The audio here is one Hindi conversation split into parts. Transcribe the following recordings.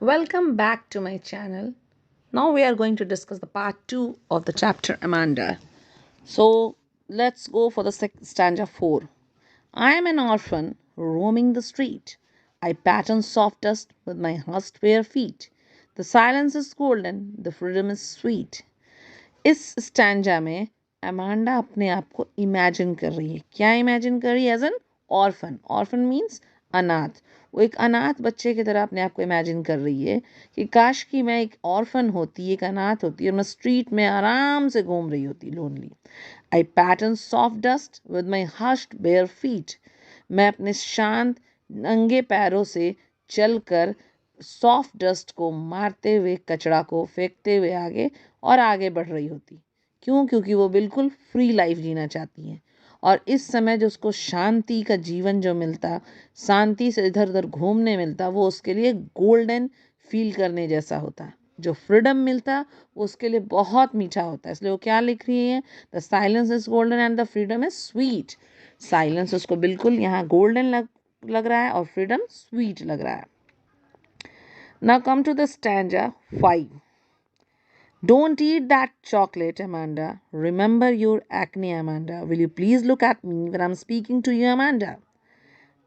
Welcome back to my channel. Now we are going to discuss the part 2 of the chapter Amanda. So let's go for the stanza 4. I am an orphan roaming the street. I pattern soft dust with my hushed bare feet. The silence is golden, the freedom is sweet. इस स्टैंजा में अमांडा अपने आप को इमेजिन कर रही है. क्या इमेजिन कर रही है? As an orphan. Orphan means अनाथ. वो एक अनाथ बच्चे की तरह अपने आप को इमेजिन कर रही है कि काश कि मैं एक ऑर्फन होती, एक अनाथ होती और मैं स्ट्रीट में आराम से घूम रही होती lonely. I pattern soft dust with my hushed bare feet. मैं अपने शांत नंगे पैरों से चलकर सॉफ्ट डस्ट को मारते हुए, कचरा को फेंकते हुए आगे और आगे बढ़ रही होती. क्यों? क्योंकि वो बिल्कुल फ्री लाइफ जीना चाहती हैं. और इस समय जो उसको शांति का जीवन जो मिलता, शांति से इधर उधर घूमने मिलता, वो उसके लिए गोल्डन फील करने जैसा होता. जो फ्रीडम मिलता वो उसके लिए बहुत मीठा होता है. इसलिए वो क्या लिख रही है? The silence is golden and the freedom is sweet. Silence उसको बिल्कुल यहाँ गोल्डन लग रहा है और फ्रीडम स्वीट लग रहा है. Now come to the stanza 5. Don't eat that chocolate, Amanda. Remember your acne, Amanda. Will you please look at me when I'm speaking to you, Amanda?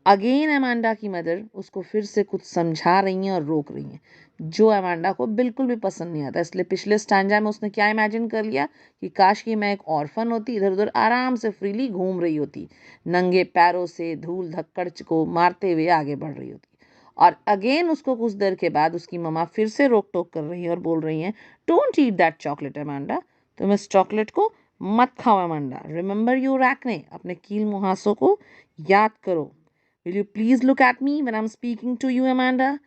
Again Amanda की मदर उसको फिर से कुछ समझा रही हैं और रोक रही हैं, जो अमांडा को बिल्कुल भी पसंद नहीं आता. इसलिए पिछले स्टैंजा में उसने क्या इमेजिन कर लिया कि काश कि मैं एक ऑर्फन होती, इधर उधर आराम से फ्रीली घूम रही होती, नंगे पैरों से धूल धक्कड़ को मारते हुए आगे बढ़ रही होती. और अगेन उसको कुछ देर के बाद उसकी मम्मा फिर से रोक टोक कर रही है और बोल रही हैं, don't eat that chocolate Amanda. तुम इस चॉकलेट को मत खाओ अमांडा. Remember your acne. अपने कील मुहासों को याद करो. Will you please look at me when I am speaking to you Amanda.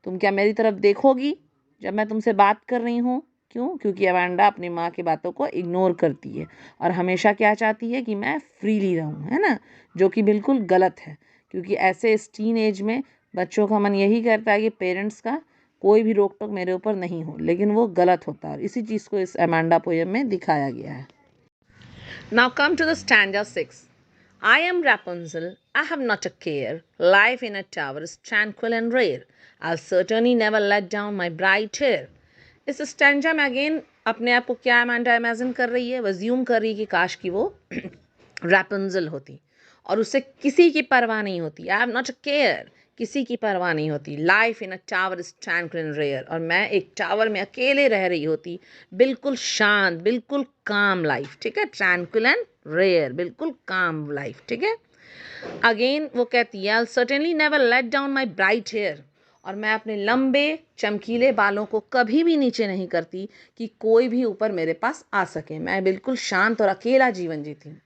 तुम क्या मेरी तरफ देखोगी जब मैं तुमसे बात कर रही हूँ? क्यों? क्योंकि अमांडा अपनी माँ की बातों को इग्नोर करती है और हमेशा क्या चाहती है कि मैं फ्रीली रहूँ, है ना, जो कि बिल्कुल गलत है. क्योंकि ऐसे इस टीन एज में बच्चों का मन यही करता है कि पेरेंट्स का कोई भी रोक टोक मेरे ऊपर नहीं हो, लेकिन वो गलत होता है. इसी चीज़ को इस अमांडा पोएम में दिखाया गया है. Now come to the stanza 6. I am Rapunzel, I have not a care. Life in a tower is tranquil and rare. I'll certainly never let down my bright hair. इस स्टैंजा में अगेन अपने आप को क्या अमांडा इमेजिन कर रही है? वज्यूम कर रही है कि काश की वो रैपुंजल होती और उसे किसी की परवाह नहीं होती. I have not a care. किसी की परवाह नहीं होती. Life in a tower is tranquil and rare. और मैं एक टावर में अकेले रह रही होती, बिल्कुल शांत, बिल्कुल काम लाइफ. ठीक है, ट्रैंक्विल एंड रेयर, बिल्कुल काम लाइफ. ठीक है. अगेन वो कहती है, I certainly never let down my bright hair. और मैं अपने लंबे चमकीले बालों को कभी भी नीचे नहीं करती कि कोई भी ऊपर मेरे पास आ सके. मैं बिल्कुल शांत और अकेला जीवन जीती हूँ.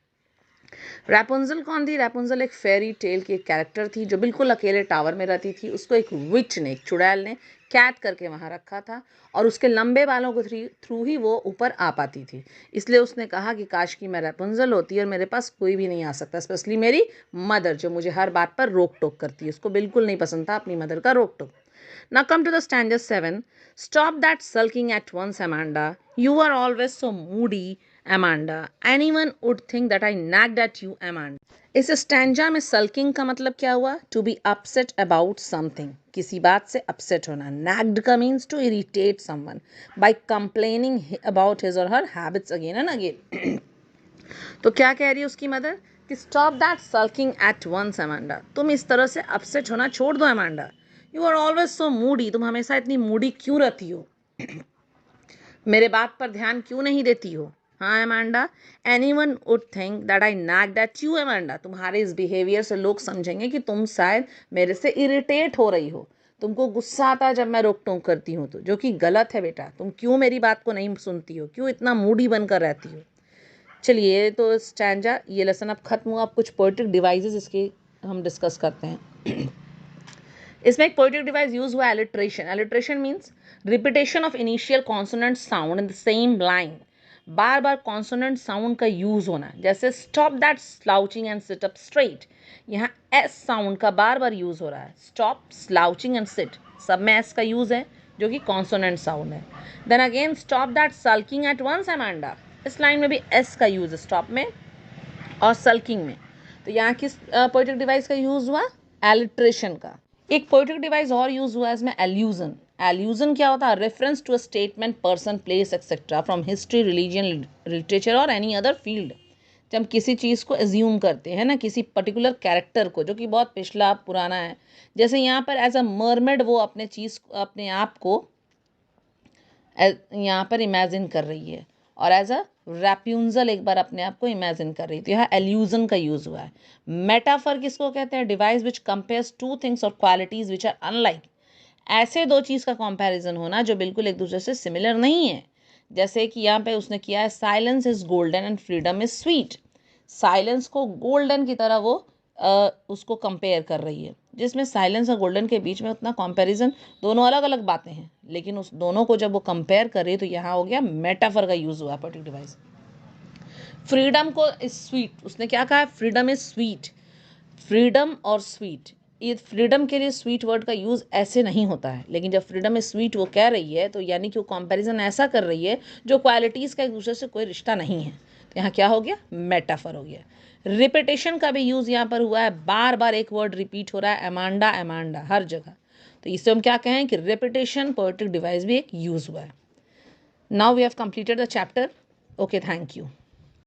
रैपुंजल कौन थी? रैपुंजल एक फेरी टेल की एक कैरेक्टर थी जो बिल्कुल अकेले टावर में रहती थी. उसको एक विच ने, एक चुड़ैल ने कैद करके वहाँ रखा था और उसके लंबे बालों को थ्रू ही वो ऊपर आ पाती थी. इसलिए उसने कहा कि काश की मैं रैपुंजल होती और मेरे पास कोई भी नहीं आ सकता, स्पेशली मेरी मदर जो मुझे हर बात पर रोक टोक करती है. उसको बिल्कुल नहीं पसंद था अपनी मदर का रोक टोक. Now come to the stanza 7. Stop that sulking at once, Amanda. You are always so moody, Amanda. Anyone would think that I nagged at you, Amanda. इस स्टैंजा में सल्किंग का मतलब क्या हुआ? To be upset about something, किसी बात से अपसेट होना. नैग्ड का means to irritate someone by complaining about his और her habits again and again. तो क्या कह रही है उसकी मदर कि stop that sulking at once Amanda. तुम इस तरह से अपसेट होना छोड़ दो अमांडा. You are always so moody. तुम हमेशा इतनी मूडी क्यों रहती हो? मेरे बात पर ध्यान क्यों नहीं देती हो? हाँ Amanda. Anyone would think that I nagged at you Amanda. तुम्हारे इस बिहेवियर से लोग समझेंगे कि तुम शायद मेरे से इरिटेट हो रही हो. तुमको गुस्सा आता है जब मैं रोक टोक करती हूँ, तो जो कि गलत है बेटा. तुम क्यों मेरी बात को नहीं सुनती हो? क्यों इतना मूडी बनकर रहती हो? चलिए, तो स्टैंजा ये लेसन अब खत्म हुआ. अब कुछ पोएटिक डिवाइसेस इसके हम डिस्कस करते हैं. इसमें एक पोएटिक डिवाइस यूज हुआ alliteration. Alliteration means repetition of initial consonant sound in the same line. Bar bar consonant sound का यूज होना. जैसे stop that slouching and sit up straight. यहाँ एस साउंड का बार बार यूज हो रहा है. स्टॉप, स्लाउचिंग एंड सिट, सब में एस का यूज है जो कि कॉन्सोनेंट साउंड है. Then again stop that sulking at once Amanda. इस लाइन में भी एस का यूज है स्टॉप में और सल्किंग में. तो यहाँ किस पोएटिक डिवाइस का यूज हुआ? एलिट्रेशन का. एक पोएटिक डिवाइस और यूज हुआ है इसमें, एल्यूजन। एल्यूजन क्या होता है? Reference to a statement, person, place etcetera from history, religion, literature और एनी अदर फील्ड। जब हम किसी चीज़ को एज्यूम करते हैं ना, किसी पर्टिकुलर कैरेक्टर को जो कि बहुत पिछला पुराना है, जैसे यहाँ पर एज अ मरमेड वो अपने आप को यहाँ पर इमेजिन कर रही है, और एज अ रैप्यूंजल एक बार अपने आप को इमेजिन कर रही थी। यहाँ एल्यूजन का यूज़ हुआ है। मेटाफर किसको कहते हैं? Device which compares two things और क्वालिटीज विच आर अनलाइक। ऐसे दो चीज़ का कंपैरिजन होना जो बिल्कुल एक दूसरे से सिमिलर नहीं है। जैसे कि यहाँ पे उसने किया है, silence is golden and freedom is sweet. Silence को गोल्डन की तरह वो उसको कंपेयर कर रही है, जिसमें साइलेंस और गोल्डन के बीच में उतना कंपैरिजन, दोनों अलग अलग बातें हैं, लेकिन उस दोनों को जब वो कंपेयर कर रही है तो यहाँ हो गया मेटाफर का यूज़ हुआ पर्टिकुलर डिवाइस। फ्रीडम को इज स्वीट, उसने क्या कहा है? Freedom is sweet. फ्रीडम और स्वीट, ये फ्रीडम के लिए स्वीट वर्ड का यूज़ ऐसे नहीं होता है, लेकिन जब फ्रीडम इज स्वीट वो कह रही है तो यानी कि वो कंपैरिजन ऐसा कर रही है जो क्वालिटीज़ का एक दूसरे से कोई रिश्ता नहीं है। तो यहाँ क्या हो गया? मेटाफर हो गया। रिपीटेशन का भी यूज़ यहाँ पर हुआ है, बार बार एक वर्ड रिपीट हो रहा है, एमांडा एमांडा हर जगह। तो इससे हम क्या कहें कि रिपीटेशन पोएटिक डिवाइस भी एक यूज़ हुआ है। Now we have completed the chapter. Okay, thank you.